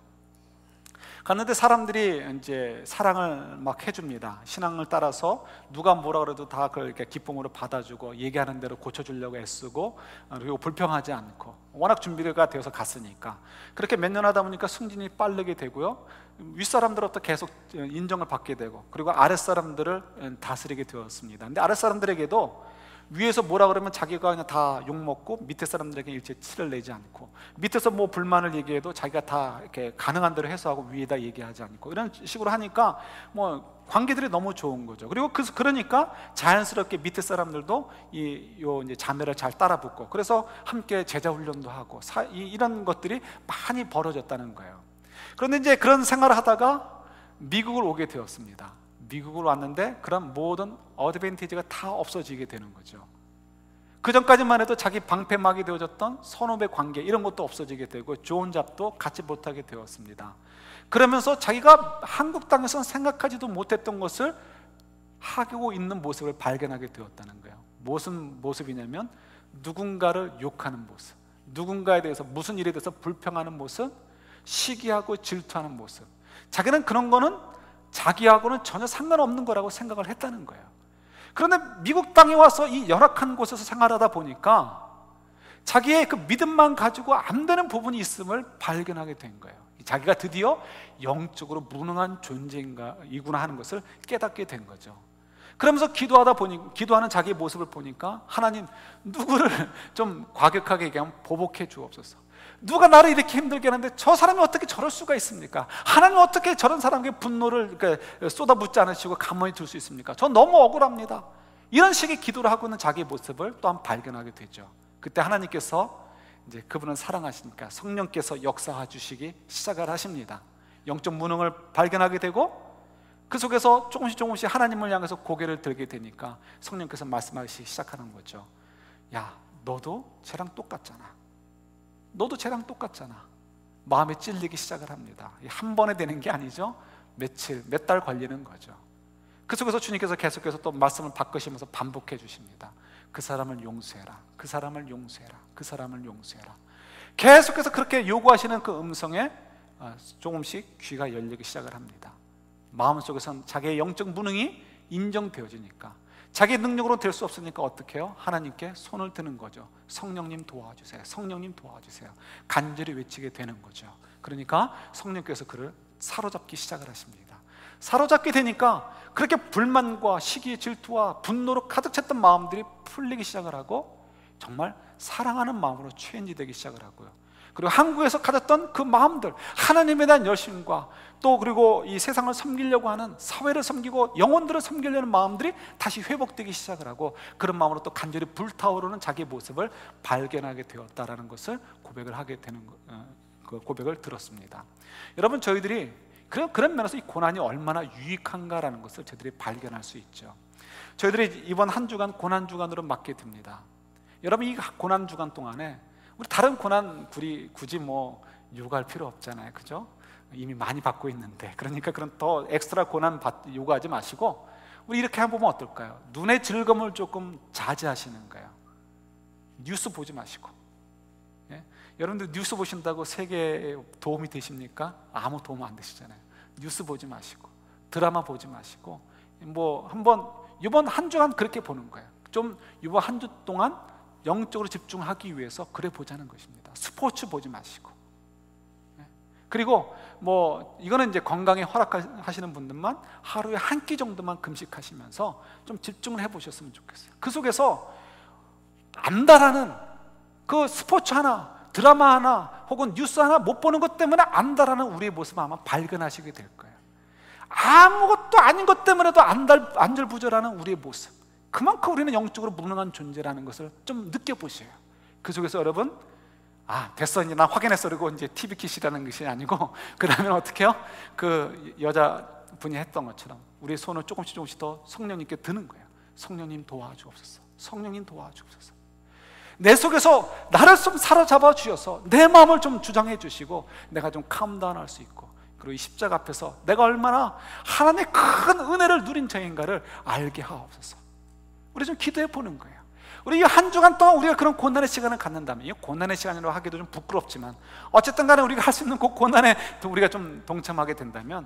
갔는데 사람들이 이제 사랑을 막 해줍니다. 신앙을 따라서 누가 뭐라 그래도 다 그걸 이렇게 기쁨으로 받아주고 얘기하는 대로 고쳐주려고 애쓰고, 그리고 불평하지 않고, 워낙 준비가 되어서 갔으니까. 그렇게 몇 년 하다 보니까 승진이 빠르게 되고요, 윗사람들로부터 계속 인정을 받게 되고, 그리고 아랫사람들을 다스리게 되었습니다. 근데 아랫사람들에게도 위에서 뭐라 그러면 자기가 그냥 다 욕먹고 밑에 사람들에게 일체 티를 내지 않고, 밑에서 뭐 불만을 얘기해도 자기가 다 이렇게 가능한 대로 해소하고 위에다 얘기하지 않고, 이런 식으로 하니까 뭐 관계들이 너무 좋은 거죠. 그리고 그러니까 자연스럽게 밑에 사람들도 요 이제 자매를 잘 따라붙고, 그래서 함께 제자 훈련도 하고 이런 것들이 많이 벌어졌다는 거예요. 그런데 이제 그런 생활을 하다가 미국을 오게 되었습니다. 미국으로 왔는데 그런 모든 어드밴티지가 다 없어지게 되는 거죠. 그 전까지만 해도 자기 방패막이 되어졌던 선후배 관계, 이런 것도 없어지게 되고 좋은 잡도 갖지 못하게 되었습니다. 그러면서 자기가 한국 땅에서는 생각하지도 못했던 것을 하고 있는 모습을 발견하게 되었다는 거예요. 무슨 모습이냐면 누군가를 욕하는 모습, 누군가에 대해서 무슨 일에 대해서 불평하는 모습, 시기하고 질투하는 모습. 자기는 그런 거는 자기하고는 전혀 상관없는 거라고 생각을 했다는 거예요. 그런데 미국 땅에 와서 이 열악한 곳에서 생활하다 보니까 자기의 그 믿음만 가지고 안 되는 부분이 있음을 발견하게 된 거예요. 자기가 드디어 영적으로 무능한 존재이구나 하는 것을 깨닫게 된 거죠. 그러면서 기도하는 자기의 모습을 보니까, 하나님, 누구를 좀 과격하게 얘기하면 보복해 주옵소서. 누가 나를 이렇게 힘들게 하는데 저 사람이 어떻게 저럴 수가 있습니까? 하나님은 어떻게 저런 사람에게 분노를 쏟아붓지 않으시고 가만히 둘 수 있습니까? 전 너무 억울합니다. 이런 식의 기도를 하고 있는 자기의 모습을 또한 발견하게 되죠. 그때 하나님께서 이제 그분을 사랑하시니까 성령께서 역사해 주시기 시작을 하십니다. 영적 무능을 발견하게 되고, 그 속에서 조금씩 하나님을 향해서 고개를 들게 되니까 성령께서 말씀하시기 시작하는 거죠. 야, 너도 쟤랑 똑같잖아. 너도 쟤랑 똑같잖아. 마음에 찔리기 시작을 합니다. 한 번에 되는 게 아니죠. 며칠, 몇 달 걸리는 거죠. 그 속에서 주님께서 계속해서 또 말씀을 바꾸시면서 반복해 주십니다. 그 사람을 용서해라. 그 사람을 용서해라. 그 사람을 용서해라. 계속해서 그렇게 요구하시는 그 음성에 조금씩 귀가 열리기 시작을 합니다. 마음속에서는 자기의 영적 무능이 인정되어지니까, 자기의 능력으로 될 수 없으니까 어떻게 해요? 하나님께 손을 드는 거죠. 성령님 도와주세요. 성령님 도와주세요. 간절히 외치게 되는 거죠. 그러니까 성령께서 그를 사로잡기 시작을 하십니다. 사로잡게 되니까 그렇게 불만과 시기, 질투와 분노로 가득 찼던 마음들이 풀리기 시작을 하고, 정말 사랑하는 마음으로 체인지되기 시작을 하고요. 그리고 한국에서 가졌던 그 마음들, 하나님에 대한 열심과 또 그리고 이 세상을 섬기려고 하는, 사회를 섬기고 영혼들을 섬기려는 마음들이 다시 회복되기 시작을 하고, 그런 마음으로 또 간절히 불타오르는 자기의 모습을 발견하게 되었다라는 것을 고백을 하게 되는 그 고백을 들었습니다. 여러분, 저희들이 그런 면에서 이 고난이 얼마나 유익한가라는 것을 저희들이 발견할 수 있죠. 저희들이 이번 한 주간 고난 주간으로 맞게 됩니다. 여러분, 이 고난 주간 동안에 우리 다른 고난 굳이 뭐 요구할 필요 없잖아요, 그죠? 이미 많이 받고 있는데. 그러니까 그런 더 엑스트라 고난 요구하지 마시고 우리 이렇게 한번 보면 어떨까요? 눈의 즐거움을 조금 자제하시는 거예요. 뉴스 보지 마시고. 예? 여러분들 뉴스 보신다고 세계에 도움이 되십니까? 아무 도움 안 되시잖아요. 뉴스 보지 마시고 드라마 보지 마시고 뭐 한번 이번 한 주간 그렇게 보는 거예요. 좀 이번 한 주 동안 영적으로 집중하기 위해서 그래 보자는 것입니다. 스포츠 보지 마시고. 그리고 뭐 이거는 이제 건강에 허락하시는 분들만 하루에 한 끼 정도만 금식하시면서 좀 집중을 해보셨으면 좋겠어요. 그 속에서 안달하는 그 스포츠 하나, 드라마 하나, 혹은 뉴스 하나 못 보는 것 때문에 안다라는 우리의 모습을 아마 발견하시게 될 거예요. 아무것도 아닌 것 때문에도 안절부절하는 우리의 모습, 그만큼 우리는 영적으로 무능한 존재라는 것을 좀 느껴보셔요. 그 속에서 여러분, 됐어, 이제 나 확인했어, 그리고 이제 TV 킷이라는 것이 아니고, 그 다음에 어떻게 해요? 그 여자분이 했던 것처럼 우리의 손을 조금씩 더 성령님께 드는 거예요. 성령님 도와주옵소서, 성령님 도와주옵소서. 내 속에서 나를 좀 사로잡아 주셔서 내 마음을 좀 주장해 주시고 내가 좀 캄다운 할 수 있고, 그리고 이 십자가 앞에서 내가 얼마나 하나님의 큰 은혜를 누린 자인가를 알게 하옵소서. 우리 좀 기도해 보는 거예요. 우리 이 한 주간 동안 우리가 그런 고난의 시간을 갖는다면, 이 고난의 시간이라고 하기도 좀 부끄럽지만 어쨌든 간에 우리가 할 수 있는 그 고난에 우리가 좀 동참하게 된다면,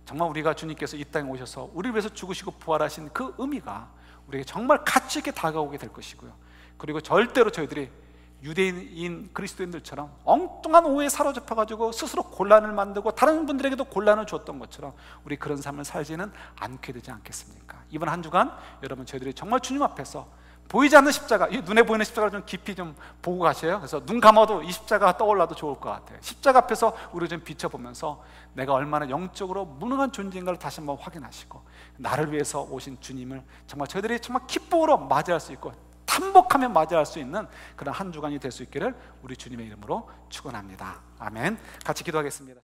정말 우리가 주님께서 이 땅에 오셔서 우리를 위해서 죽으시고 부활하신 그 의미가 우리에게 정말 가치 있게 다가오게 될 것이고요. 그리고 절대로 저희들이 유대인인 그리스도인들처럼 엉뚱한 오해에 사로잡혀가지고 스스로 곤란을 만들고 다른 분들에게도 곤란을 줬던 것처럼 우리 그런 삶을 살지는 않게 되지 않겠습니까? 이번 한 주간 여러분, 저희들이 정말 주님 앞에서 보이지 않는 십자가, 이 눈에 보이는 십자가를 좀 깊이 좀 보고 가세요. 그래서 눈 감아도 이 십자가가 떠올라도 좋을 것 같아요. 십자가 앞에서 우리 좀 비춰보면서 내가 얼마나 영적으로 무능한 존재인가를 다시 한번 확인하시고, 나를 위해서 오신 주님을 정말 저희들이 정말 기쁨으로 맞이할 수 있고 탄복하며 맞이할 수 있는 그런 한 주간이 될 수 있기를 우리 주님의 이름으로 축원합니다. 아멘. 같이 기도하겠습니다.